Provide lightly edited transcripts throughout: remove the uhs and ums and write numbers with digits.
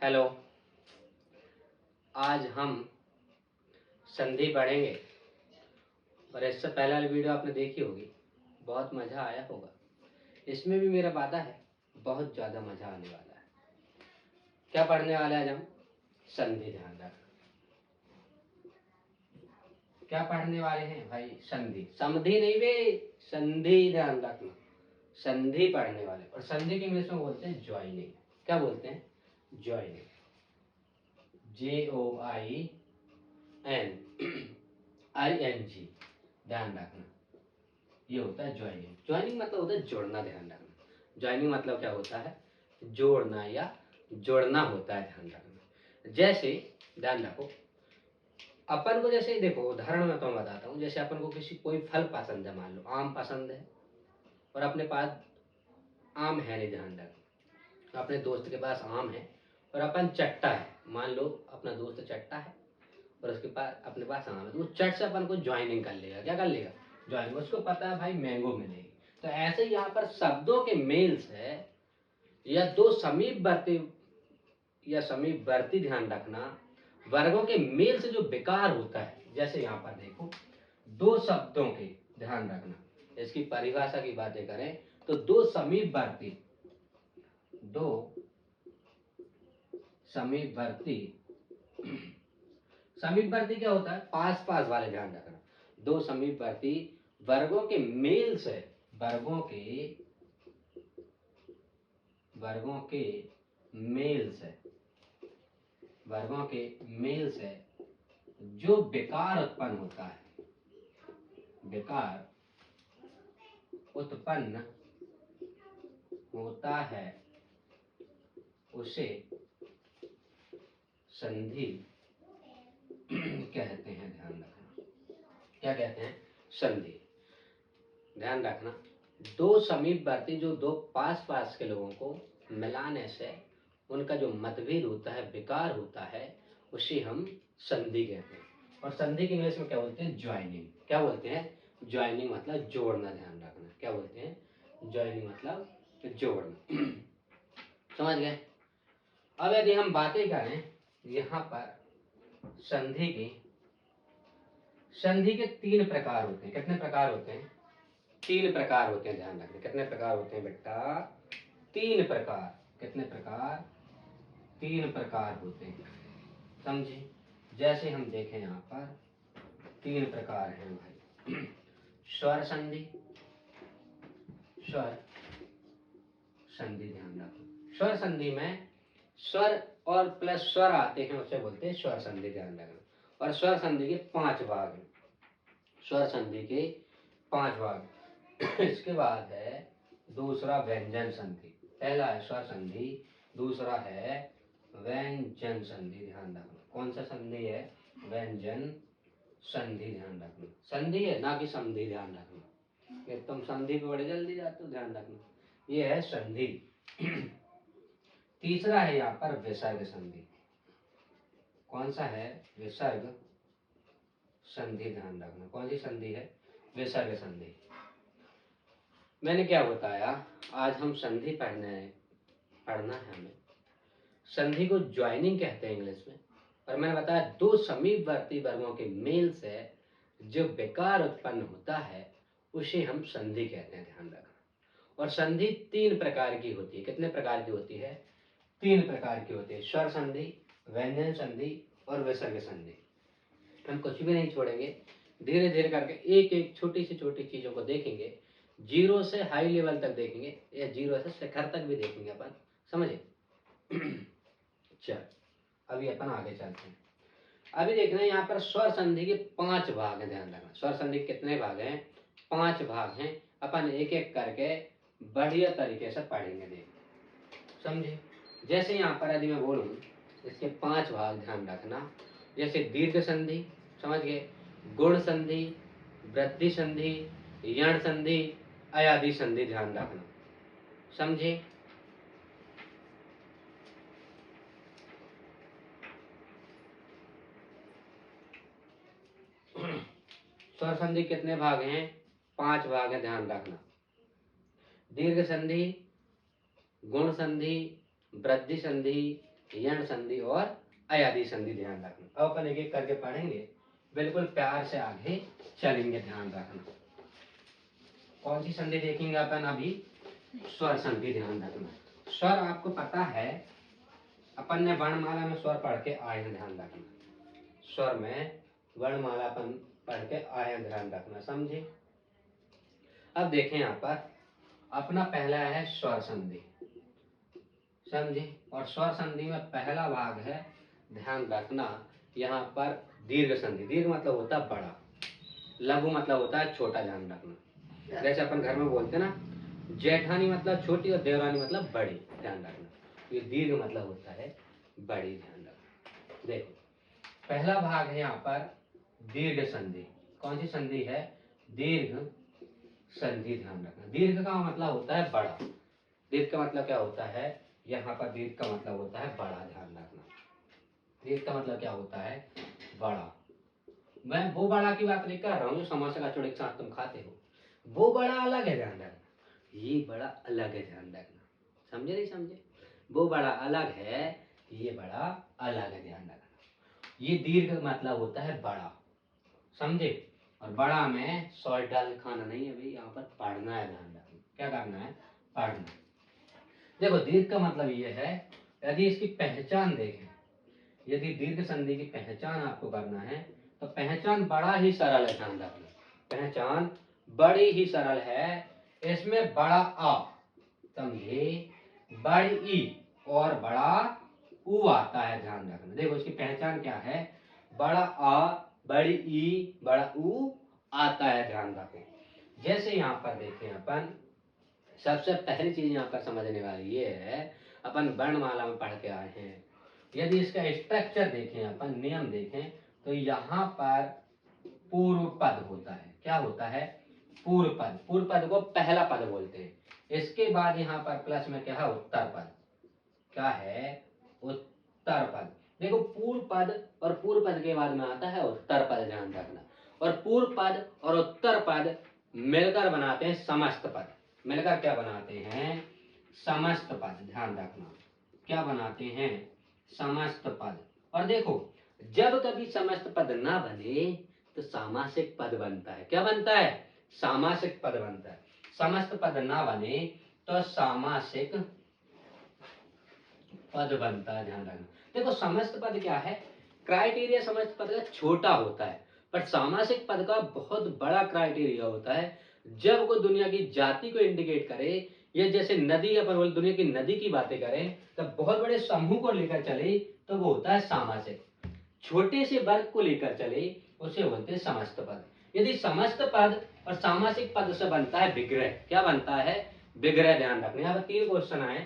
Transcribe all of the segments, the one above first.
Hello. आज हम संधि पढ़ेंगे और इससे पहले वाली वीडियो आपने देखी होगी, बहुत मज़ा आया होगा। इसमें भी मेरा वादा है बहुत ज़्यादा मज़ा आने वाला है। क्या पढ़ने वाले आज हम? संधि। ध्यान रखना क्या पढ़ने वाले हैं भाई? संधि। समधि नहीं बे, संधि। ध्यान रखना, संधि पढ़ने वाले। और संधि के इंग्लिश में बोलते हैं ज्वाइनिंग। क्या बोलते हैं? ज्वाइनिंग। JOINING। ध्यान रखना, ये होता है ज्वाइनिंग। ज्वाइनिंग मतलब होता है जोड़ना। ध्यान रखना, ज्वाइनिंग मतलब क्या होता है? जोड़ना या जोड़ना होता है। ध्यान रखना। जैसे ध्यान रखो, अपन को जैसे देखो, उदाहरण में तो मैं बताता हूँ। जैसे अपन को किसी कोई फल पसंद है, मान लो आम पसंद है और अपने पास आम है नहीं। ध्यान रखो, अपने दोस्त के पास आम है और अपन चट्टा है। मान लो अपना दोस्त चट्टा है और उसके पास अपने पास आम है, तो वो चट से अपन को ज्वाइनिंग कर लेगा। क्या कर लेगा? ज्वाइनिंग। उसको पता है भाई मैंगो मिलेगी। तो ऐसे यहाँ पर शब्दों के मेल से या दो समीपवर्ती ध्यान रखना, वर्गों के मेल से जो बेकार होता है। जैसे यहाँ पर देखो, दो शब्दों के, ध्यान रखना, इसकी परिभाषा की बातें करें तो दो समीपवर्ती समीपवर्ती क्या होता है? पास पास वाले। ध्यान रखना, दो समीपवर्ती वर्गों के मेल से, वर्गों के मेल से जो बेकार उत्पन्न होता है, उसे संधि कहते हैं। ध्यान रखना, क्या कहते हैं? संधि। ध्यान रखना, दो समीपवर्ती, जो दो पास पास के लोगों को मिलाने से उनका जो मतभेद होता है, बेकार होता है, उसे हम संधि कहते हैं। और संधि के इंग्लिश में क्या बोलते हैं? ज्वाइनिंग। क्या बोलते हैं? ज्वाइनिंग मतलब जोड़ना। ध्यान रखना, क्या बोलते हैं? ज्वाइनिंग मतलब जोड़ना। समझ गए? अब यदि हम बातें करें यहाँ पर संधि के तीन प्रकार होते हैं। कितने प्रकार होते हैं? तीन प्रकार होते हैं। ध्यान रखना, कितने प्रकार होते हैं बेटा? तीन प्रकार। कितने प्रकार? तीन प्रकार होते हैं। समझे? जैसे हम देखें यहाँ पर तीन प्रकार हैं भाई। स्वर संधि, ध्यान रखो। स्वर संधि में स्वर और प्लस स्वर आते हैं, उसे बोलते हैं स्वर संधि। ध्यान रखना। और स्वर संधि के 5 भाग हैं। स्वर संधि के 5 भाग। इसके बाद है दूसरा व्यंजन संधि। पहला है स्वर संधि, दूसरा है व्यंजन संधि। ध्यान रखना, कौन सा संधि है? व्यंजन संधि। ध्यान रखना, संधि है ना कि संधि। ध्यान रखना, कि तुम संधि पे बड़े जल्दी जाते हो। ध्यान रखना, ये है संधि। तीसरा है यहाँ पर विसर्ग संधि। कौन सा है? विसर्ग संधि। ध्यान रखना, कौन सी संधि है? विसर्ग संधि। मैंने क्या बताया? आज हम संधि पढ़ना है हमें। संधि को ज्वाइनिंग कहते हैं इंग्लिश में। और मैंने बताया दो समीपवर्ती वर्गों के मेल से जो बेकार उत्पन्न होता है, उसे हम संधि कहते हैं। ध्यान रखना। और संधि तीन प्रकार की होती है। कितने प्रकार की होती है? तीन प्रकार की होती है। स्वर संधि, व्यंजन संधि और विसर्ग संधि। हम कुछ भी नहीं छोड़ेंगे, धीरे धीरे करके एक एक छोटी सी चीजों को देखेंगे। जीरो से हाई लेवल तक देखेंगे या जीरो से शिखर तक भी देखेंगे अपन। समझे? चल, अभी अपन आगे चलते हैं। अभी देखना, यहाँ पर स्वर संधि के 5 भाग हैं। ध्यान रखना, स्वर संधि के कितने भाग हैं? 5 भाग हैं। अपन एक एक करके बढ़िया तरीके से पढ़ेंगे। देख, समझे? जैसे यहाँ पर यदि मैं बोलूँ, इसके 5 भाग ध्यान रखना। जैसे दीर्घ संधि, समझ गए? गुण संधि, वृद्धि संधि, यण संधि, अयादि संधि। ध्यान रखना, समझे? स्वर संधि कितने भाग हैं? 5 भाग हैं। ध्यान रखना, दीर्घ संधि, गुण संधि, वृद्धि संधि, यण संधि और अयादी संधि ध्यान रखना। अब अपन एक एक करके पढ़ेंगे, बिल्कुल प्यार से आगे चलेंगे, ध्यान रखना। कौन सी संधि देखेंगे अपन अभी? स्वर संधि, ध्यान रखना। स्वर आपको पता है, अपन ने वर्णमाला में स्वर पढ़ के आए हैं, ध्यान रखना। स्वर में वर्णमाला अपन पढ़ के आए हैं, ध्यान रखना, समझे। अब देखें यहाँ पर अपना पहला है स्वर संधि, समझे। और स्वर संधि में पहला भाग है, ध्यान रखना, यहाँ पर दीर्घ संधि। दीर्घ मतलब होता है बड़ा, लघु मतलब होता है छोटा, ध्यान रखना। जैसे अपन घर में बोलते ना, जेठानी मतलब छोटी और देवरानी मतलब बड़ी, ध्यान रखना। ये दीर्घ मतलब होता है बड़ी, ध्यान रखना। देखो पहला भाग है यहाँ पर दीर्घ संधि। कौन सी संधि है? दीर्घ संधि, ध्यान रखना। दीर्घ का मतलब होता है बड़ा। दीर्घ का मतलब क्या होता है? यहाँ पर दीर्घ का मतलब होता है बड़ा, ध्यान रखना। दीर्घ का मतलब क्या होता है? बड़ा। मैं वो बड़ा की बात नहीं कर रहा हूँ जो समोसे का चौड़े के साथ तुम खाते हो, वो बड़ा अलग है, ध्यान रखना। ये बड़ा अलग है, ध्यान रखना। समझे नहीं समझे? वो बड़ा अलग है, ये बड़ा अलग है, ध्यान रखना। ये दीर्घ मतलब होता है बड़ा, समझे। और बड़ा में सॉल्ट डाल के खाना नहीं है भाई, यहाँ पर पढ़ना है, ध्यान रखना। क्या करना है? पढ़ना। देखो दीर्घ का मतलब ये है, यदि इसकी पहचान देखें, यदि दीर्घ संधि की पहचान आपको करना है तो पहचान बड़ा ही सरल है, ध्यान रखना। पहचान बड़ी ही सरल है। इसमें बड़ा आ, समझे, बड़ी ई और बड़ा ऊ आता है, ध्यान रखना। देखो इसकी पहचान क्या है? बड़ा आ, बड़ी ई, बड़ा ऊ आता है, ध्यान रखो। जैसे यहाँ पर देखें अपन, सबसे पहली चीज यहाँ पर समझने वाली ये है, अपन वर्णमाला में पढ़ के आए हैं। यदि इसका स्ट्रक्चर देखें, अपन नियम देखें, तो यहाँ पर पूर्व पद होता है। क्या होता है? पूर्व पद। पूर्व पद को पहला पद बोलते हैं। इसके बाद यहाँ पर प्लस में क्या है? उत्तर पद। क्या है? उत्तर पद। देखो पूर्व पद और पूर्व पद के बाद में आता है उत्तर पद, ध्यान रखना। और पूर्व पद और उत्तर पद मिलकर बनाते हैं समस्त पद। मिलकर क्या बनाते हैं? समस्त पद, ध्यान रखना। क्या बनाते हैं? समस्त पद। और देखो जब कभी समस्त पद ना बने तो सामासिक पद बनता है। क्या बनता है? सामासिक पद बनता है। समस्त पद ना बने तो सामासिक पद बनता है, ध्यान रखना। देखो समस्त पद क्या है? क्राइटेरिया समस्त पद का छोटा होता है, पर सामासिक पद का बहुत बड़ा क्राइटेरिया होता है। जब कोई दुनिया की जाति को इंडिकेट करे, या जैसे नदी, अपन बोले दुनिया की नदी की बातें करें, तब बहुत बड़े समूह को लेकर चले तो वो होता है सामासिक। छोटे से वर्ग को लेकर चले उसे बोलते हैं समस्त पद। यदि समस्त पद और सामासिक पद से बनता है विग्रह। क्या बनता है? विग्रह, ध्यान रखना। यहाँ पर 3 क्वेश्चन आए,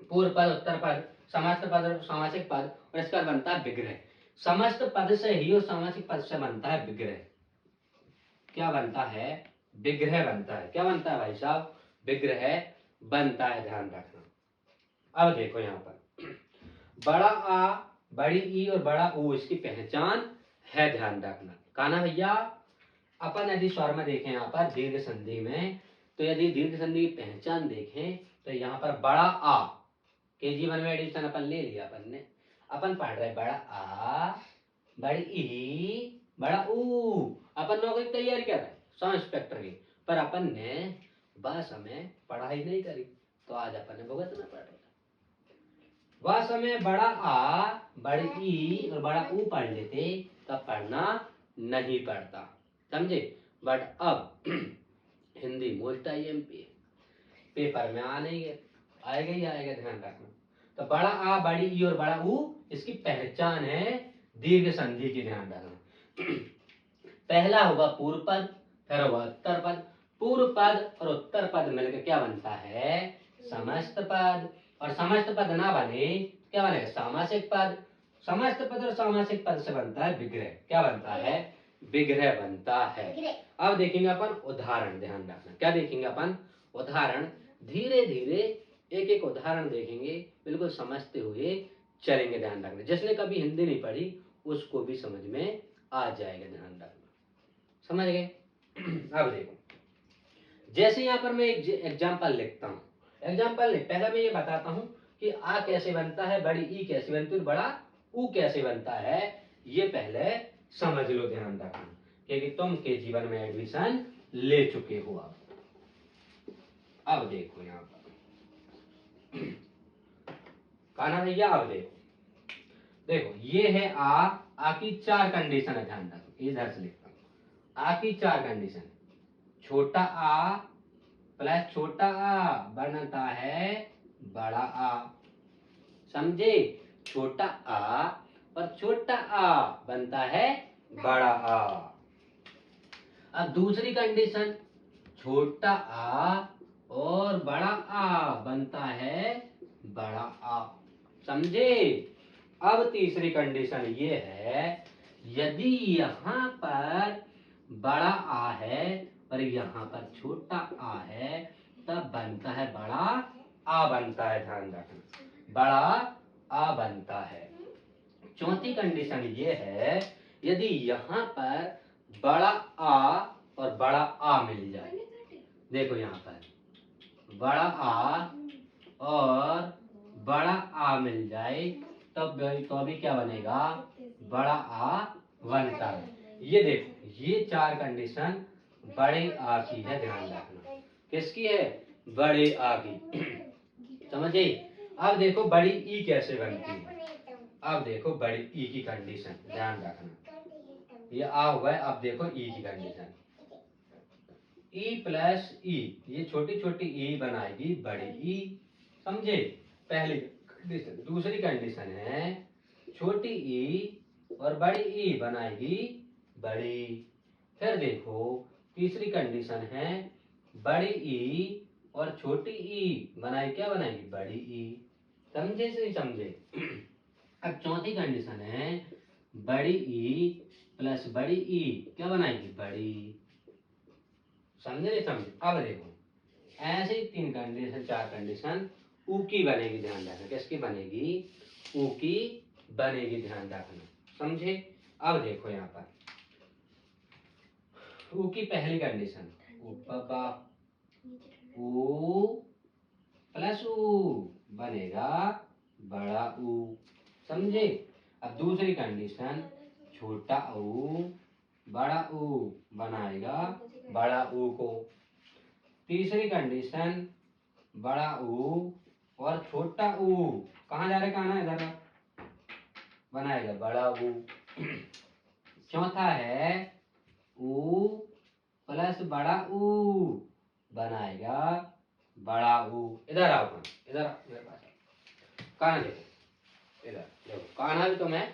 पूर्व पद, उत्तर पद, समस्त पद और सामासिक पद, और इसका बनता है विग्रह। समस्त पद से ही और सामासिक पद से बनता है विग्रह। क्या बनता है? विग्रह बनता है। क्या बनता है भाई साहब? विग्रह बनता है, ध्यान रखना। अब देखो यहाँ पर बड़ा आ, बड़ी ई और बड़ा ऊ, इसकी पहचान है, ध्यान रखना। काना भैया, अपन यदि स्वर में देखें यहाँ पर दीर्घ संधि में, तो यदि दीर्घ संधि की पहचान देखें तो यहाँ पर बड़ा आ, KG1 में एडिशन अपन ले लिया अपन ने। अपन पढ़ रहे बड़ा आ, बड़ी ई, बड़ा ऊ। अपन नौकरी की तैयारी कर रहे सब इंस्पेक्टर की, पर अपन ने वह समय पढ़ाई नहीं करी, तो आज अपन ने भुगतना पड़ रहा। वह समय बड़ा आ, बड़ी ई और बड़ा ऊ पढ़ लेते तब पढ़ना नहीं पड़ता, समझे। बट अब हिंदी मोस्ट IMP पेपर में आ नहीं गया, आएगा ही आएगा, ध्यान रखना। तो बड़ा आ, बड़ी ई और बड़ा ऊ, इसकी पहचान है दीर्घ संधि की, ध्यान रखना। पहला होगा पूर्व पद, फिर होगा उत्तर पद। पूर्व पद और उत्तर पद मिलकर क्या बनता है? समस्त पद। और समस्त पद ना बने क्या बनेगा? सामासिक पद। समस्त पद और सामासिक पद से बनता है विग्रह। क्या बनता है? विग्रह बनता है। अब देखेंगे अपन उदाहरण, ध्यान रखना। क्या देखेंगे अपन? उदाहरण। धीरे धीरे एक एक उदाहरण देखेंगे, बिल्कुल समझते हुए चलेंगे, ध्यान रखना। जिसने कभी हिंदी नहीं पढ़ी उसको भी समझ में आ जाएगा, ध्यान रखना। समझ गए? अब देखो, जैसे यहाँ पर मैं एक एग्जाम्पल लिखता हूँ। एग्जाम्पल नहीं, पहले मैं ये बताता हूँ कि आ कैसे बनता है, बड़ी ई कैसे बनती है, बड़ा ऊ कैसे बनता है, ये पहले समझ लो, ध्यान रखना, क्योंकि तुम के जीवन में एडमिशन ले चुके हो। अब देखो यहाँ पर कान्हा भैया, अब देखो, देखो ये है आ की 4 कंडीशन है, ध्यान रखो, इधर से लिखता हूं, आ की 4 कंडीशन, छोटा आ प्लस छोटा आ बनता है बड़ा आ, समझे, छोटा आ और छोटा आ बनता है बड़ा आ। अब दूसरी कंडीशन, छोटा आ और बड़ा आ बनता है बड़ा आ, समझे। अब तीसरी कंडीशन ये है, यदि यहाँ पर बड़ा आ है और यहाँ पर छोटा आ है, तब बनता है बड़ा आ बनता है, ध्यान रखना, बड़ा आ बनता है। चौथी कंडीशन ये है, यदि यहाँ पर बड़ा आ और बड़ा आ मिल जाए, देखो यहाँ पर बड़ा आ और बड़ा आ मिल जाए, तब तो भी क्या बनेगा, बड़ा आ बनता है। ये देखो, ये 4 कंडीशन बड़े आ की है, ध्यान रखना, किसकी है, बड़े आ की, समझे। अब देखो बड़ी ई कैसे बनती है, अब देखो बड़ी ई की कंडीशन, ध्यान रखना, ये आ हुआ है, अब देखो ई की कंडीशन, ई प्लस ई, ये छोटी छोटी ई बनाएगी बड़ी ई, समझे, पहली कंडीशन। दूसरी कंडीशन है, छोटी ई और बड़ी ई बनाएगी बड़ी। फिर देखो तीसरी कंडीशन है, बड़ी ई और छोटी ई बनाए क्या बनाएगी, बड़ी ई, समझे से समझे। अब चौथी कंडीशन है, बड़ी ई प्लस बड़ी ई क्या बनाएगी, बड़ी, समझे नहीं समझे। अब देखो ऐसे ही 3 कंडीशन 4 कंडीशन ऊ की बनेगी, ध्यान रखना, किसकी बनेगी, ऊ की बनेगी, ध्यान रखना, समझे। अब देखो यहाँ पर ऊ की पहली कंडीशन, ऊ प्लस ऊ बनेगा बड़ा ऊ, समझे। अब दूसरी कंडीशन, छोटा ऊ बड़ा ऊ बनाएगा बड़ा ऊ को। तीसरी कंडीशन, बड़ा ऊ और छोटा ऊ कहाँ जा रहे, कहाँ इधर बनाएगा बड़ा ऊ। चौथा है, ऊ प्लस बड़ा ऊ बनाएगा बड़ा ऊ। इधर आओ, इधर मेरे पास, कान्हा देखो, इधर देखो, कान्हा भी तुम्हें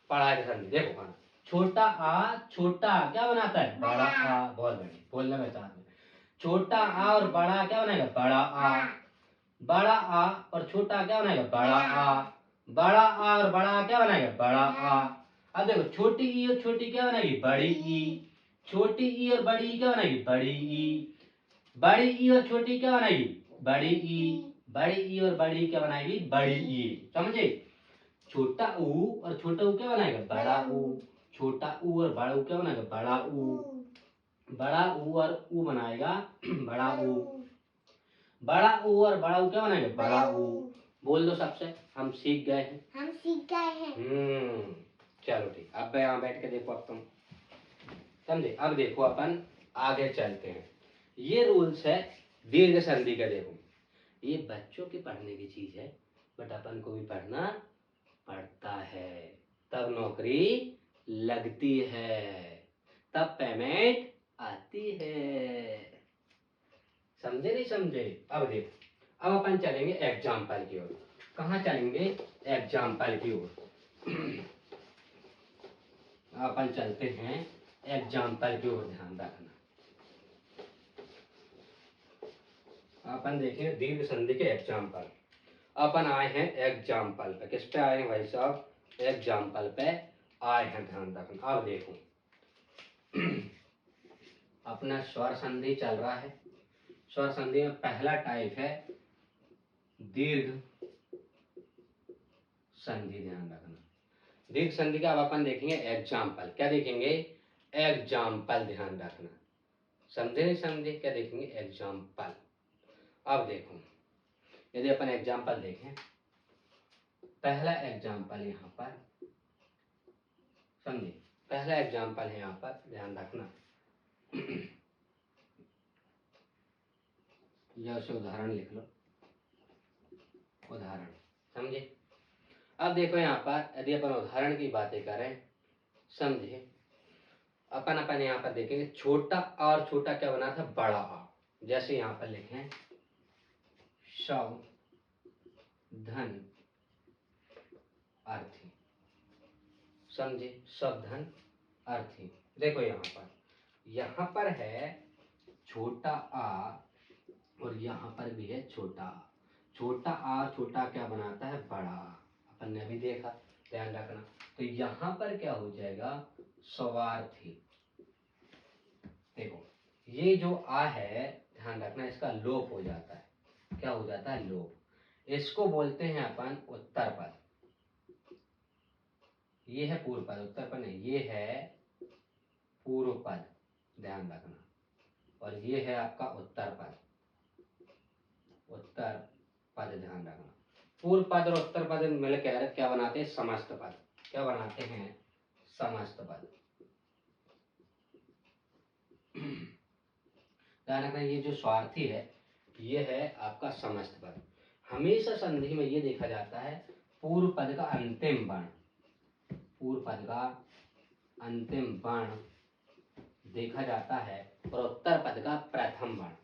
पढ़ा के समझे, देखो कान्हा, छोटा आ छोटा क्या बनाता है, बड़ा आ, बहुत बढ़िया, बोलना मैं चाहता हूँ, छोटा आ और बड़ा क्या बनाएगा, बड़ा आ, बड़ा आ और छोटा क्या बनाएगा, बड़ा आ, बड़ा आ और बड़ा क्या बनाएगा, बड़ा आ। अब देखो छोटी ई और छोटी क्या बनाएगी, बड़ी ई, छोटी ई और बड़ी ई क्या बनाएगी, बड़ी ई, बड़ी ई और छोटी क्या बनाएगी, बड़ी ई, बड़ी ई और बड़ी क्या बनाएगी, बड़ी ई, समझे। छोटा ऊ और छोटा ऊ क्या बनाएगा, बड़ा ऊ, छोटा ऊ और बड़ा ऊ क्या बनाएगा, बड़ा ऊ, बड़ा ऊ और ऊ बनाएगा बड़ा ऊ, बड़ा ऊ और बड़ा ऊ क्या बनाएगा, बड़ा ऊ। बोल दो सबसे, हम सीख गए हैं, हम सीख गए हैं। चलो ठीक, अब यहाँ बैठ के देखो, अब तुम समझे। अब देखो अपन आगे चलते हैं, ये रूल्स है दीर्घ संधि का। देखो ये बच्चों के पढ़ने की चीज है, बट अपन को भी पढ़ना पड़ता है, तब नौकरी लगती है, तब पेमेंट आती है, समझे नहीं समझे। अब देखो, अब अपन चलेंगे एग्जाम्पल की ओर। कहाँ चलेंगे, एग्जाम्पल की ओर। अपन चलते हैं एग्जाम्पल की ओर, ध्यान रखना। अपन देखेंगे दीर्घ संधि के एग्जाम्पल। अपन आए हैं एग्जाम्पल पे, किस पे आए हैं भाई साहब, एग्जाम्पल पे आए हैं, ध्यान रखना। अब देखो अपना स्वर संधि चल रहा है, स्वर संधि में पहला टाइप है दीर्घ संधि, ध्यान रखना। दीर्घ संधि का अब अपन देखेंगे एग्जाम्पल, क्या देखेंगे, एग्जाम्पल, ध्यान रखना, समझे नहीं समझे, क्या देखेंगे, एग्जाम्पल। अब देखो यदि अपन एग्जाम्पल देखें, पहला एग्जाम्पल यहाँ पर समझे, पहला एग्जाम्पल है यहाँ पर, ध्यान रखना। या उसे उदाहरण लिख लो, उदाहरण, समझे। अब देखो यहाँ पर यदि अपन उदाहरण की बातें करें, समझे, अपन यहाँ पर देखेंगे छोटा और छोटा क्या बना था, बड़ा आ। जैसे यहाँ पर लिखें शव धन अर्थी, समझे, शव धन अर्थी। देखो यहाँ पर है छोटा आ और यहाँ पर भी है छोटा आ। छोटा आ छोटा क्या बनाता है, बड़ा आ, अपन ने अभी देखा, ध्यान रखना। तो यहाँ पर क्या हो जाएगा, स्वार्थी। देखो ये जो आ है, ध्यान रखना, इसका लोप हो जाता है। क्या हो जाता है, लोप। इसको बोलते हैं अपन उत्तर पद। ये है पूर्व पद, उत्तर पद नहीं, ये है पूर्व पद, ध्यान रखना। और ये है आपका उत्तर पद, उत्तर पद, ध्यान रखना। पूर्व पद और उत्तर पद मिलकर क्या बनाते हैं, समस्त पद। क्या बनाते हैं, समस्त पद। ध्यान रखना, ये जो स्वार्थी है ये है आपका समस्त पद। हमेशा संधि में ये देखा जाता है पूर्व पद का अंतिम वर्ण, पूर्व पद का अंतिम वर्ण देखा जाता है और उत्तर पद का प्रथम वर्ण,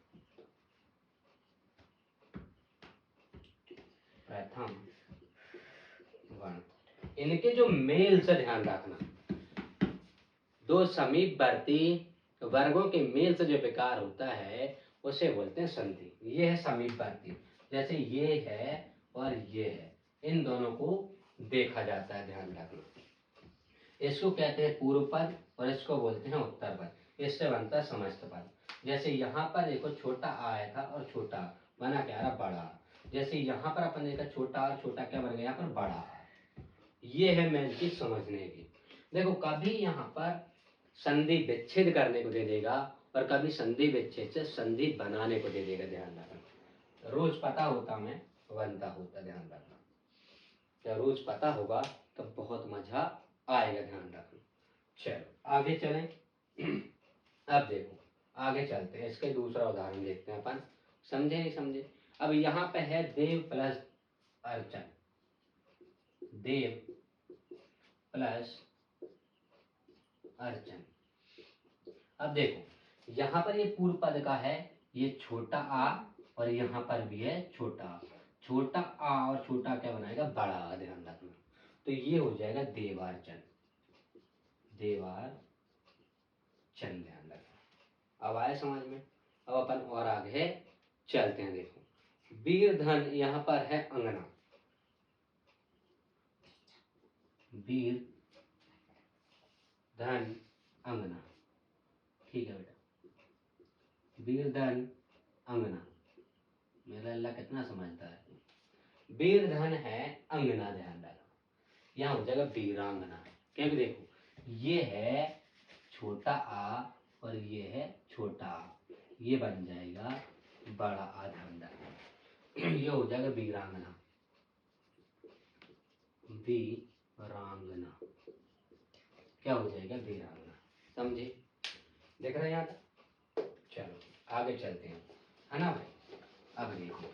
प्रथम वर्ण। इनके जो मेल से, ध्यान रखना, दो समीपवर्ती वर्गों के मेल से जो विकार होता है उसे बोलते हैं संधि। ये है समीपवर्ती, जैसे ये है और ये है, इन दोनों को देखा जाता है, ध्यान रखना। इसको कहते हैं पूर्व पद और इसको बोलते हैं उत्तर पद। इससे बनता है समस्त पद। जैसे यहाँ पर देखो छोटा आ आया था और छोटा बना क्या रहा, बड़ा। जैसे यहाँ पर अपन देखा छोटा और छोटा क्या बन गया, यहाँ पर बड़ा। ये है मेन चीज समझने की। देखो कभी यहाँ पर संधि विच्छेद करने को दे देगा और कभी संधि विच्छेद से संधि बनाने को दे देगा, ध्यान रखना। रोज पता होता में बनता होता, ध्यान रखना। जब रोज पता होगा तो बहुत मजा आएगा, ध्यान रखना। चलो आगे चलें। अब देखो आगे चलते हैं, इसके दूसरा उदाहरण देखते हैं अपन, समझे नहीं समझे। अब यहाँ पे है देव प्लस अर्चन, देव प्लस अर्चन। अब देखो यहाँ पर ये पूर्व पद का है, ये छोटा आ और यहाँ पर भी है छोटा आ। छोटा आ और छोटा क्या बनाएगा, बड़ा आ, ध्यान रखना। तो ये हो जाएगा देवार्चन, देवार्चन, ध्यान रखना। अब आए समझ में। अब अपन और आगे चलते हैं। देखो वीर धन यहाँ पर है अंगना, वीर धन अंगना, ठीक है बेटा, वीर धन अंगना। मेरा अल्लाह कितना समझता है। वीर धन है अंगना, ध्यान रखना। यहाँ हो जाएगा वीरांगना, क्योंकि देखो ये है छोटा आ और ये है छोटा आ, ये बन जाएगा बड़ा आ, ध्यान रखना। ये हो जाएगा वीरांगना, वीरांगना, क्या हो जाएगा, वीरांगना, समझे। देख रहे हैं यहाँ तक। चलो आगे चलते हैं, है ना भाई। अब देखो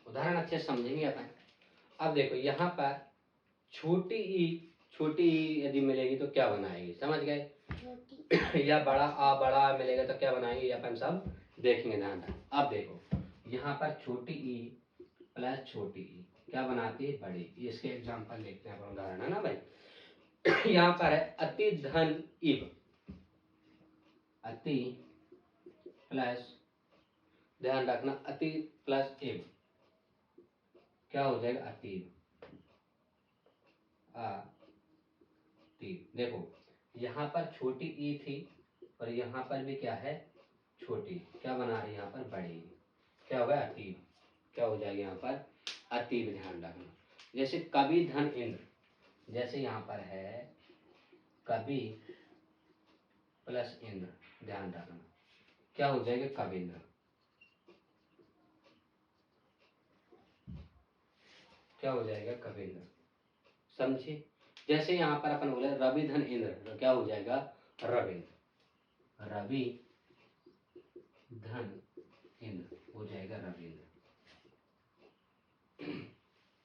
उदाहरण अच्छे समझेंगे अपन। अब देखो यहाँ पर छोटी ई यदि मिलेगी तो क्या बनाएगी, समझ गए। या बड़ा आ मिलेगा तो क्या बनाएंगे, अपन सब देखेंगे, ध्यान रख। अब देखो यहाँ पर छोटी ई प्लस छोटी ई क्या बनाती है, बड़ी। इसके एग्जांपल देखते हैं अपन, उदाहरण, है ना भाई। यहाँ पर है अति धन इव, अति प्लस, ध्यान रखना, अति प्लस इव क्या हो जाएगा, अतीब, अतीब। देखो यहाँ पर छोटी ई थी और यहाँ पर भी क्या है, छोटी, क्या बना रही है यहाँ पर, बड़ी। क्या होगा, अतीब, क्या हो जाएगा यहाँ पर, अतीब, ध्यान रखना। जैसे कवि धन इंद्र, जैसे यहाँ पर है कवि प्लस इंद्र, ध्यान रखना क्या हो जाएगा, कविंद्र। क्या हो जाएगा, कविंद्र। समझे। जैसे यहाँ पर अपन बोले रवि धन इंद्र, तो क्या हो जाएगा, रविंद्र। रवि धन इंद्र हो जाएगा रविंद्र।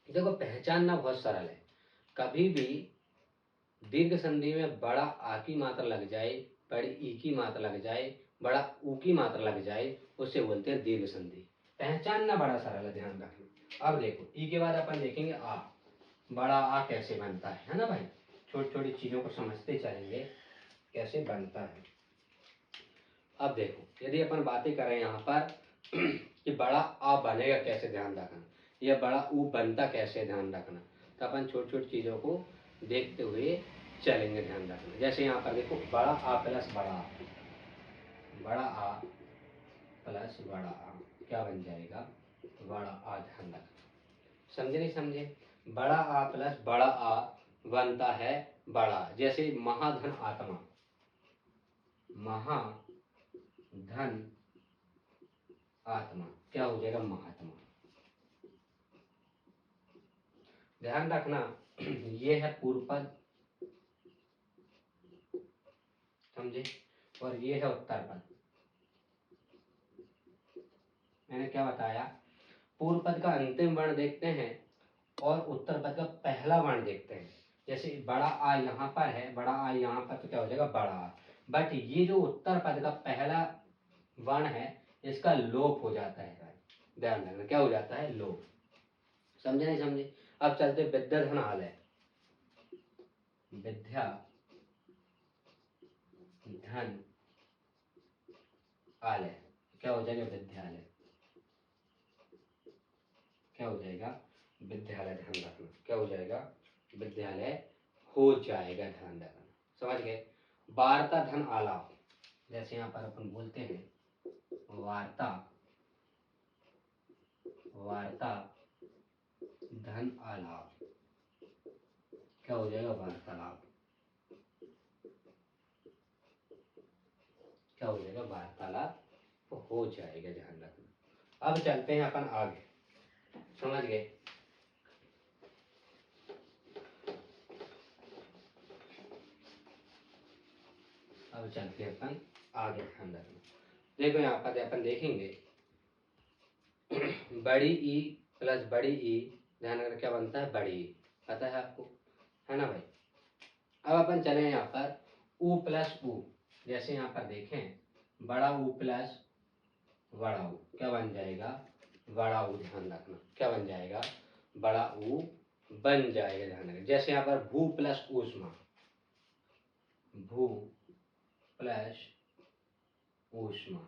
देखो पहचानना बहुत सरल है। कभी भी दीर्घ संधि में बड़ा आ की मात्रा लग जाए, बड़ी ई की मात्रा लग जाए, बड़ा ऊ की मात्रा लग जाए, उसे बोलते हैं दीर्घ संधि। पहचानना बड़ा सरल है, ध्यान रखना। अब देखो ई के बाद अपन देखेंगे आ, बड़ा आ कैसे बनता है ना भाई। छोटी छोटी चीजों को समझते चलेंगे कैसे बनता है। अब देखो यदि अपन बातें करें यहाँ पर कि बड़ा आ बनेगा कैसे, ध्यान रखना, या बड़ा ऊ बनता कैसे, ध्यान रखना। तो अपन छोटी छोटी चीजों को देखते हुए चलेंगे, ध्यान रखना। जैसे यहाँ पर देखो बड़ा आ प्लस बड़ा आ, बड़ा आ प्लस बड़ा आ क्या बन जाएगा, बड़ा आ, ध्यान रखना। समझे नहीं समझे। बड़ा आ प्लस बड़ा आ बनता है बड़ा। जैसे महाधन आत्मा, महाधन आत्मा क्या हो जाएगा, महात्मा। ध्यान रखना ये है पूर्व पद, समझे, और ये है उत्तर पद। मैंने क्या बताया, पूर्व पद का अंतिम वर्ण देखते हैं और उत्तर पद का पहला वर्ण देखते हैं। जैसे बड़ा आ यहाँ पर है, बड़ा आ यहाँ पर, तो क्या हो जाएगा, बड़ा आ। बट ये जो उत्तर पद का पहला वर्ण है इसका लोप हो जाता है, ध्यान रखना क्या हो जाता है, लोप। समझे नहीं समझे। अब चलते विद्या धन आलय, विद्या धन आलय क्या हो जाएगा, विद्यालय। क्या हो जाएगा, विद्यालय। ध्यान रखना क्या हो जाएगा, विद्यालय हो जाएगा, ध्यान रखना। समझ गए। वार्ता धन आलाप, जैसे यहाँ पर अपन बोलते हैं वार्ता, वार्ता धन आलाप क्या हो जाएगा, वार्तालाप। क्या हो जाएगा, वार्तालाप हो जाएगा, ध्यान रखना। अब चलते हैं अपन आगे, समझ गए। अब चलते हैं अपन आगे, ध्यान रखना। देखो यहाँ पर अपन देखेंगे बड़ी ई प्लस बड़ी ई, ध्यान रखना क्या बनता है, बड़ी ई। पता है आपको, है ना भाई। अब अपन चले यहाँ पर ऊ प्लस ऊ, जैसे यहाँ पर देखें बड़ा ऊ प्लस बड़ा ऊ क्या बन जाएगा, बड़ा ऊ। ध्यान रखना क्या बन जाएगा, बड़ा ऊ बन जाएगा, ध्यान रखना। जैसे यहाँ पर भू प्लस ऊष्मा, भू प्लस ऊष्मा,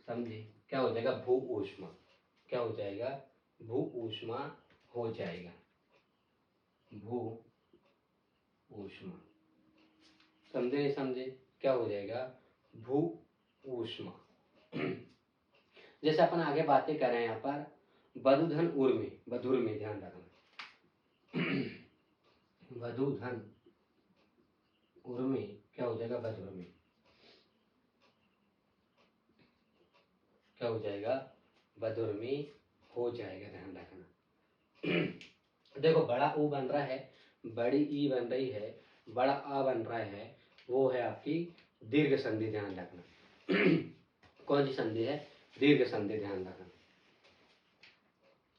समझे क्या हो जाएगा, भू ऊष्मा। क्या हो जाएगा, भू ऊष्मा हो जाएगा, भू ऊष्मा। समझे नहीं समझे, क्या हो जाएगा, भू ऊष्मा। जैसे अपन आगे बातें कर रहे हैं यहाँ पर वधुधन उर्मी, वधुर्मी, ध्यान रखना वधुधन उर्मी क्या हो जाएगा, वधुर्मी। क्या हो जाएगा, वधुर्मी हो जाएगा, ध्यान रखना। देखो बड़ा ऊ बन रहा है, बड़ी ई बन रही है, बड़ा आ बन रहा है, वो है आपकी दीर्घ संधि, ध्यान रखना। कौन सी संधि है, दीर्घ संधि, ध्यान रखना।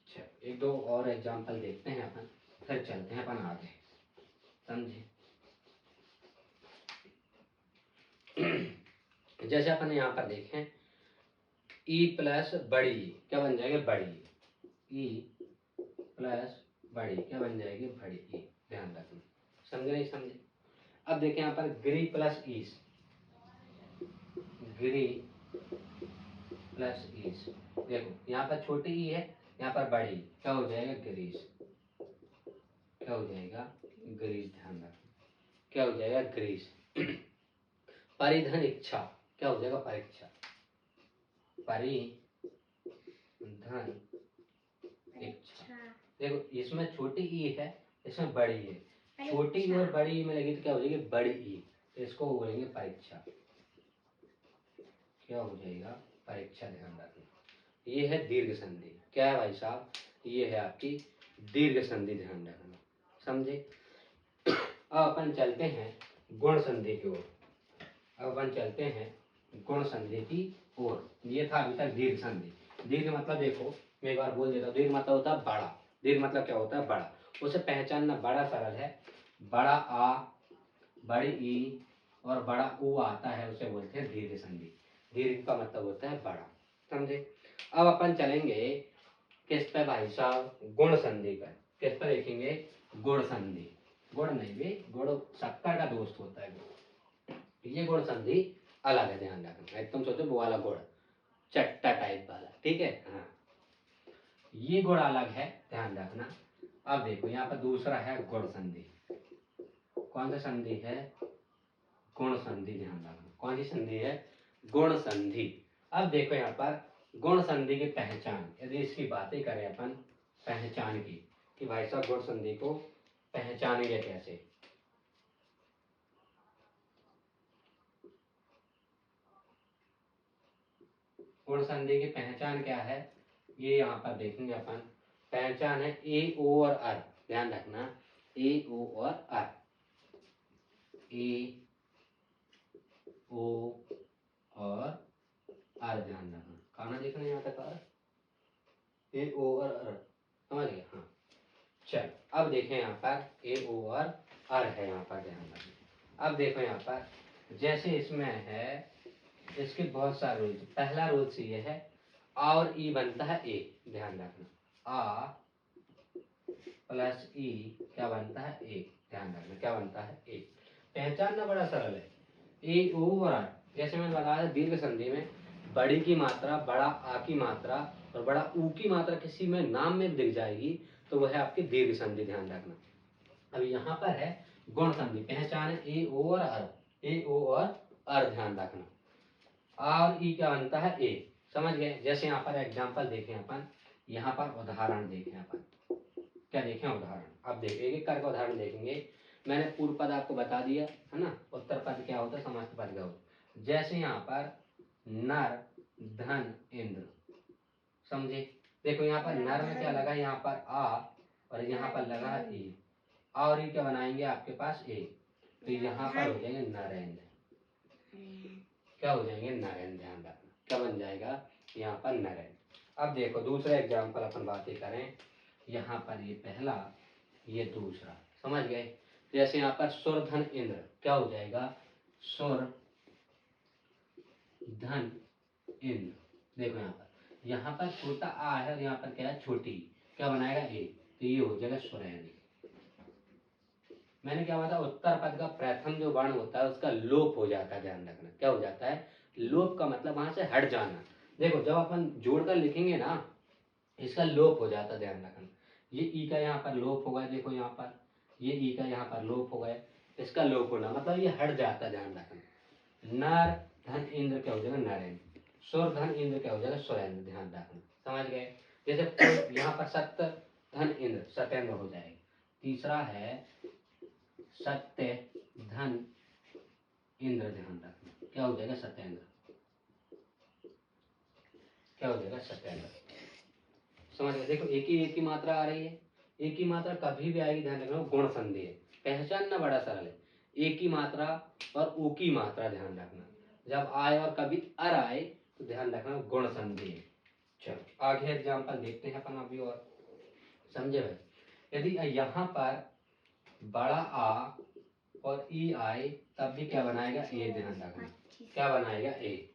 अच्छा एक दो और एग्जांपल देखते हैं अपन, फिर चलते हैं अपन आगे, समझे। जैसे अपन यहाँ पर देखें ई प्लस बड़ी क्या बन जाएगा, बड़ी ई प्लस बड़ी क्या बन जाएगी, बड़ी ई। ध्यान रखना, समझे नहीं समझे। अब देखें यहाँ पर गिरी प्लस ईस, गिरी प्लस ईस। देखो यहाँ पर छोटी ई है, यहाँ पर बड़ी, क्या हो जाएगा, ग्रीस। क्या हो जाएगा, ग्रीस। ध्यान रखना क्या हो जाएगा, ग्रीस। परिधन इच्छा क्या हो जाएगा, परीक्षा। परिधन इच्छा। देखो इसमें छोटी ई है, इसमें बड़ी है, छोटी ई और बड़ी ई में लगी तो क्या हो जाएगी, बड़ी ई, तो इसको बोलेंगे परीक्षा। क्या हो जाएगा, परीक्षा, ध्यान रखना। ये है दीर्घ संधि। क्या है भाई साहब, ये है आपकी दीर्घ संधि, ध्यान रखना, समझे। अब अपन चलते हैं गुण संधि की ओर। अब अपन चलते हैं गुण संधि की ओर। ये था अभी तक दीर्घ संधि। दीर्घ मतलब देखो, मैं एक बार बोल देता हूँ, दीर्घ मतलब होता है बड़ा। दीर्घ मतलब क्या होता है, बड़ा। उसे पहचानना बड़ा सरल है। बड़ा आ, बड़ी ई और बड़ा ऊ आता है, उसे बोलते हैं दीर्घ संधि। दीर्घ का मतलब होता है बड़ा, समझे। अब अपन चलेंगे किस पे भाई साहब, गुण संधि पर। किस पर देखेंगे, गुण संधि। गुण नहीं भी, गुड़ शक्कर का दोस्त होता है गुड़। ये गुण संधि अलग है, ध्यान रखना। एकदम सोचो वो वाला गुड़, चट्टा टाइप वाला, ठीक है। हाँ, ये गुण अलग है, ध्यान रखना। अब देखो यहाँ पर दूसरा है गुण संधि। कौन सा संधि है, गुण संधि, ध्यान रखना। कौन सी संधि है, गुण संधि। अब देखो यहाँ पर गुण संधि की पहचान, यदि इसकी बातें करें अपन पहचान की, कि भाई साहब गुण संधि को पहचानेंगे कैसे। गुण संधि की पहचान क्या है, ये यहाँ पर देखेंगे अपन। पहचान है ए ओ और अर, ध्यान रखना, ए ओ और अर। ए ओ और अर, ध्यान रखना। खाना देखना यहाँ तक अर, ए ओ और अर, समझ गए। हाँ, चल अब देखें यहाँ पर ए ओ और अर है यहाँ पर, ध्यान रखना। अब देखो यहाँ पर जैसे इसमें है, इसके बहुत सारे रूल्स। पहला रूल्स ये है, आ और ई बनता है ए, ध्यान रखना। आ प्लस ई क्या बनता है, ए, ध्यान रखना, क्या बनता है, ए। पहचानना बड़ा सरल है, ए ओ और आ। जैसे मैंने बताया दीर्घ संधि में बड़ी की मात्रा, बड़ा आ की मात्रा और बड़ा ऊ की मात्रा किसी में नाम में दिख जाएगी तो वह है आपकी दीर्घ संधि, ध्यान रखना। अब यहाँ पर है गुण संधि। पहचान है ए ओ और अर, ए ओ और अर, ध्यान रखना। आ और ई क्या बनता है, ए, समझ गए। जैसे यहाँ पर एग्जाम्पल देखें अपन, यहाँ पर उदाहरण देखें अपन, क्या देखें, उदाहरण। अब देखें एक एक करके उदाहरण देखेंगे। मैंने पूर्व पद आपको बता दिया है ना, उत्तर पद क्या होता है, समास पद क्या होता है। जैसे यहाँ पर नर धन इंद्र, समझे। देखो यहाँ पर नर में क्या लगा, यहाँ पर आ और यहाँ पर लगा है ई, आ और ई क्या बनाएंगे आपके पास, ए, तो यहाँ पर हो जाएंगे नरेंद्र। क्या हो जाएंगे, नरेंद्र, ध्यान रखना। क्या बन जाएगा यहाँ पर, नरेंद्र। अब देखो दूसरा एग्जाम्पल अपन बातें करें। यहाँ पर ये पहला, ये दूसरा, समझ गए। जैसे यहाँ पर सुर धन इंद्र, क्या हो जाएगा, सुर धन इंद्र। देखो यहाँ पर छोटा आ है और यहाँ पर क्या है, छोटी, क्या बनाएगा, ए, तो ये हो जाएगा सुरेंद्र। मैंने क्या बताया, उत्तर पद का प्रथम जो वर्ण होता है उसका लोप हो जाता है, ध्यान रखना। क्या हो जाता है, लोप का मतलब वहां से हट जाना। देखो जब अपन जोड़कर लिखेंगे ना, इसका लोप हो जाता है, ध्यान रखना। ये ई का यहाँ पर लोप हो गया, देखो यहाँ पर ये ई का यहाँ पर लोप हो गया, इसका लोप होना मतलब ये हट जाता है, ध्यान रखना। नर धन इंद्र क्या हो जाएगा, नरेंद्र। सुर धन इंद्र क्या हो जाएगा, सुरेंद्र, ध्यान रखना, समझ गए। जैसे यहाँ पर सत्य धन इंद्र, सत्येंद्र हो जाएगा। तीसरा है सत्य धन इंद्र, ध्यान रखना, क्या हो जाएगा, सत्येंद्र। क्या हो जाएगा, सत्येंद्र, समझ गए। देखो एक ही मात्रा आ रही है, एक ही मात्रा कभी भी आएगी, ध्यान रखना, गुण संधि है। पहचानना बड़ा सरल है, एक ही मात्रा और ऊ की मात्रा, ध्यान रखना। जब आए और कभी अर आए तो ध्यान रखना गुण संधि है। चलो आगे एग्जाम्पल देखते हैं अपन अभी और, समझे भाई। यदि यहाँ पर बड़ा आ और ई आए तब भी क्या बनाएगा, ए, ध्यान रखना, क्या बनाएगा, ए।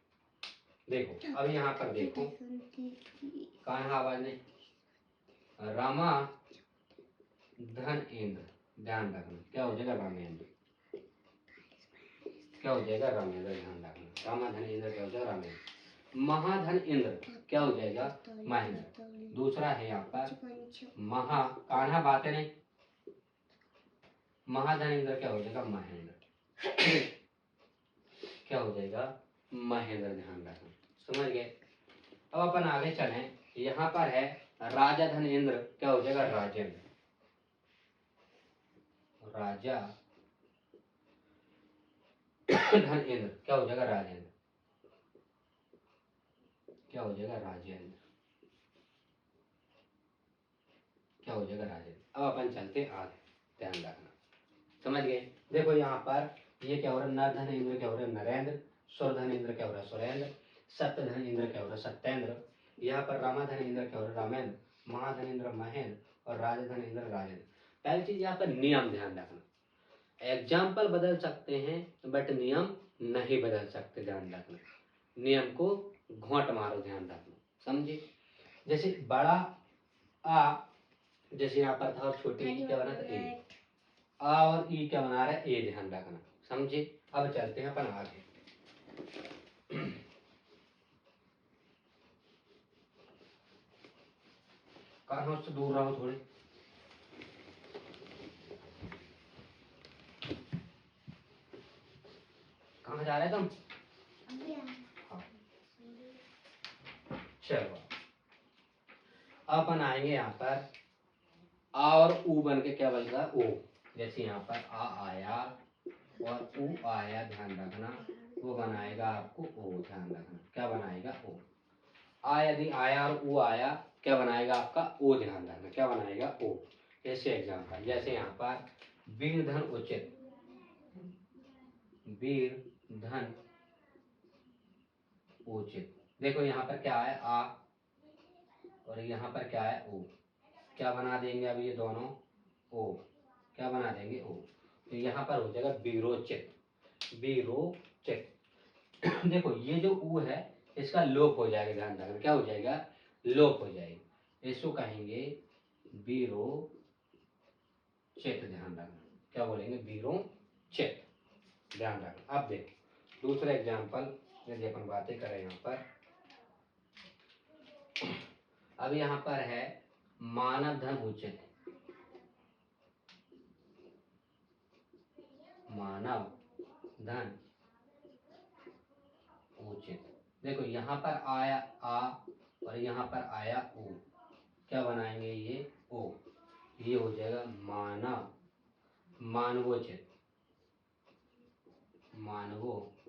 देखो अब यहाँ पर देखो, कहाँ है आवाज नहीं, रामा धन इंद्र, ध्यान रखना, क्या हो जाएगा, रामेंद्र। क्या हो जाएगा, रामेंद्र, ध्यान रखना। रामा धन इंद्र क्या हो जाएगा, रामेंद्र। महाधन इंद्र क्या हो जाएगा, महेंद्र। दूसरा है यहाँ पर महा, कान्हा बातें नहीं, महाधन इंद्र क्या हो जाएगा, महेंद्र। क्या हो जाएगा, महेंद्र, ध्यान रखना, समझ गए। अब अपन आगे चलें, यहाँ पर है राजा धन इंद्र, क्या हो जाएगा, राजेंद्र। राजा धन इंद्र, क्या हो जाएगा राजेंद्र, क्या हो जाएगा राजेंद्र, क्या हो जाएगा राजेंद्र। अब अपन चलते आगे, ध्यान रखना, समझ गए। देखो यहाँ पर ये क्या हो रहा है, नर धन इंद्र क्या हो रहा है नरेंद्र, सुर धन इंद्र क्या हो रहा है सुरेंद्र, सत्य धन इंद्र क्या हो रहा है सत्येंद्र, यहाँ पर रामाधन इंद्र क्या हो रहा है रामेंद्र, महाधन इंद्र महेंद्र और राजधन इंद्र राजेंद्र। पहली चीज यहाँ पर नियम ध्यान रखना, एग्जाम्पल बदल सकते हैं बट नियम नहीं बदल सकते, ध्यान रखना, नियम को घोंट मारो, ध्यान रखना, समझे। जैसे बड़ा आ, जैसे यहाँ पर था और छोटे ई क्या बना था ए, आ और ई क्या बना रहा है ए, ध्यान रखना, समझे। अब चलते हैं अपन आगे। कानों से दूर रहो थोड़े, कहाँ जा रहे तुम? हाँ। चलो अपन आएंगे यहाँ पर आ और ऊ बन के क्या बनेगा ओ, जैसे यहाँ पर आ आया और ऊ आया, ध्यान रखना, वो बनाएगा आपको ओ, ध्यान रखना, क्या बनाएगा ओ। आ यदि आया और ऊ आया क्या बनाएगा आपका ओ, ध्यान रखना, क्या बनाएगा ओ। जैसे एग्जाम्पल, जैसे यहाँ पर वीर धन उचित, वीर धन उचित, देखो यहाँ पर क्या है आ और यहाँ पर क्या है ओ, क्या बना देंगे अब ये दोनों ओ, क्या बना देंगे ओ, तो यहाँ पर हो जाएगा वीरोचित, वीरोचित। देखो ये जो ऊ है इसका लोप हो जाएगा, ध्यान रखना, क्या हो जाएगा लोप हो जाएगा, इसको कहेंगे वीरोचित, ध्यान रखना, क्या बोलेंगे वीरोचित, ध्यान रखना। अब देखो दूसरा एग्जाम्पल, यदि अपन बातें करें यहाँ पर, अब यहाँ पर है मानव धन उचित, मानव धन उचित, देखो यहाँ पर आया आ और यहाँ पर आया ओ, क्या बनाएंगे ये ओ, ये हो जाएगा मानव, मानवोचित, मानवोचित,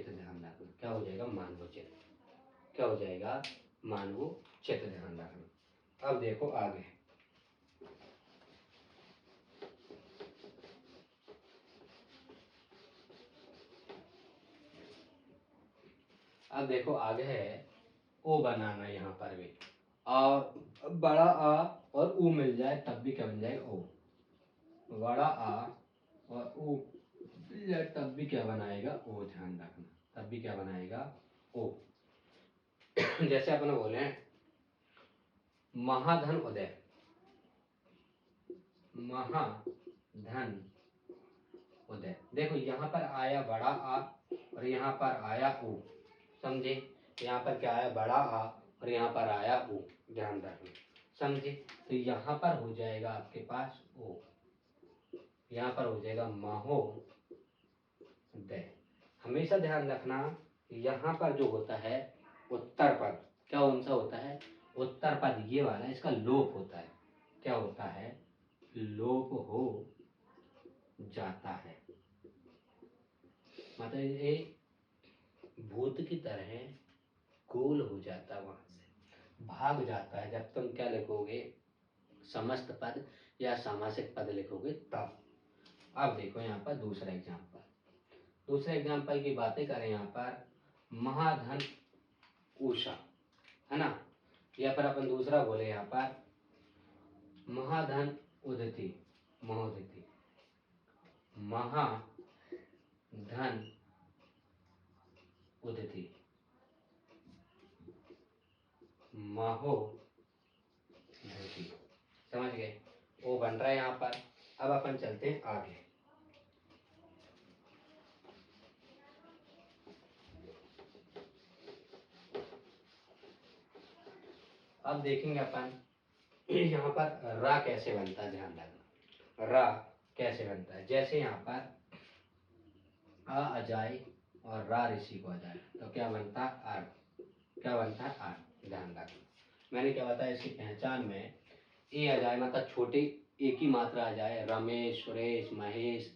ध्यान रखना, क्या हो जाएगा मानवोचित, क्या हो जाएगा मानवोचित, ध्यान रखना। अब देखो आगे, अब देखो आगे है ओ बनाना, यहाँ पर भी और बड़ा आ और ऊ मिल जाए तब भी क्या बन जाएगा ओ, बड़ा आ और ऊ मिल जाए तब भी क्या बनाएगा ओ, ध्यान रखना, तब भी क्या बनाएगा ओ। जैसे अपन बोले हैं महाधन उदय, महाधन उदय, देखो यहाँ पर आया बड़ा आ और यहाँ पर आया ऊ, समझे, यहाँ पर क्या आया बड़ा आ और यहाँ पर आया ऊ, ध्यान रखना, समझे। तो यहाँ पर हो जाएगा आपके पास ओ, यहाँ पर हो जाएगा महोदय। हमेशा ध्यान रखना यहाँ पर जो होता है उत्तर पद, क्या कौन सा होता है उत्तर पद, ये वाला इसका लोप होता है, क्या होता है लोप हो जाता है, मतलब ये भूत की तरह गोल हो जाता है, वहां से भाग जाता है जब तुम क्या लिखोगे समस्त पद या सामासिक पद लिखोगे तब। अब देखो यहाँ पर दूसरा एग्जाम्पल, दूसरे एग्जाम्पल की बातें करें यहाँ पर महाधन उषा, है ना, या पर अपन दूसरा बोले यहाँ पर महाधन उदिति, महोदिति, महाधन उदिति, महोदिति, समझ गए, वो बन रहा है यहाँ पर। अब अपन चलते हैं आगे, अब देखेंगे अपन यहाँ पर रा कैसे बनता है, ध्यान रखना रा कैसे बनता है। जैसे यहाँ पर आ अजाई और रा ऋषि को अजाई, तो क्या बनता है आर, क्या बनता है आर, ध्यान रखना। मैंने क्या बताया इसकी पहचान में ए अजाई मतलब छोटे एक ही मात्रा आ जाए, रमेश, सुरेश, महेश,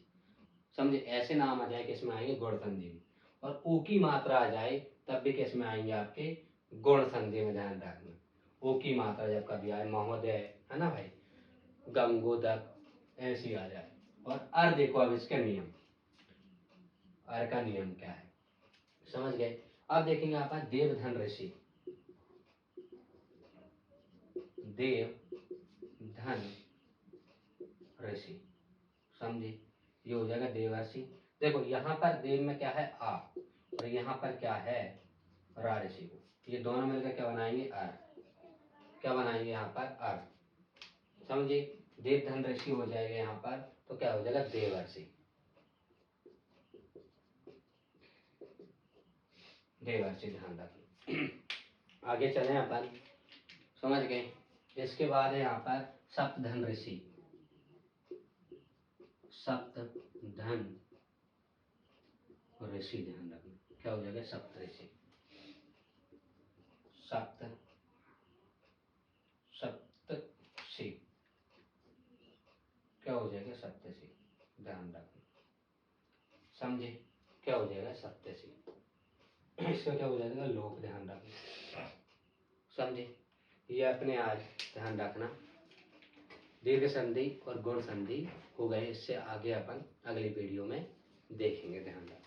समझे, ऐसे नाम आ जाए कि इसमें आएंगे गुण संधि में। और ऊ की मात्रा आ जाए तब भी किस में आएंगे, आपके गुण संधि में, ध्यान रखना। ऊ की मात्रा जब कभी आए, महोदय, है ना भाई, गंगोदक, ऐसी आ जाए। और अर देखो अब इसका नियम, अर का नियम क्या है, समझ गए। अब देखेंगे आप देवधन ऋषि, देवधन ऋषि, समझे, ये हो जाएगा देवर्षि। देखो यहाँ पर देव में क्या है, आ, और यहाँ पर क्या है, रा ऋषि को, ये दोनों मिलकर क्या बनाएंगे, अर, क्या बनाएंगे यहाँ पर, अर, समझे। देवधन ऋषि हो जाएगा यहाँ पर, तो क्या हो जाएगा, देवर्षि, देवर्षि, ध्यान रखना। आगे चले अपन, समझ गए। इसके बाद है यहाँ पर सप्तधन ऋषि, सप्तधन ऋषि, ध्यान रखना, क्या हो जाएगा, सप्त ऋषि, सप्त, सप्तषि, क्या हो जाएगा, सप्तषि, ध्यान रखना, समझे, क्या हो जाएगा, सप्तषि। इसका क्या हो जाएगा, लोक, ध्यान रखना, समझे। ये अपने आज ध्यान रखना, दीर्घ संधि और गुण संधि हो गए। इससे आगे अपन अगली वीडियो में देखेंगे, ध्यान रखना।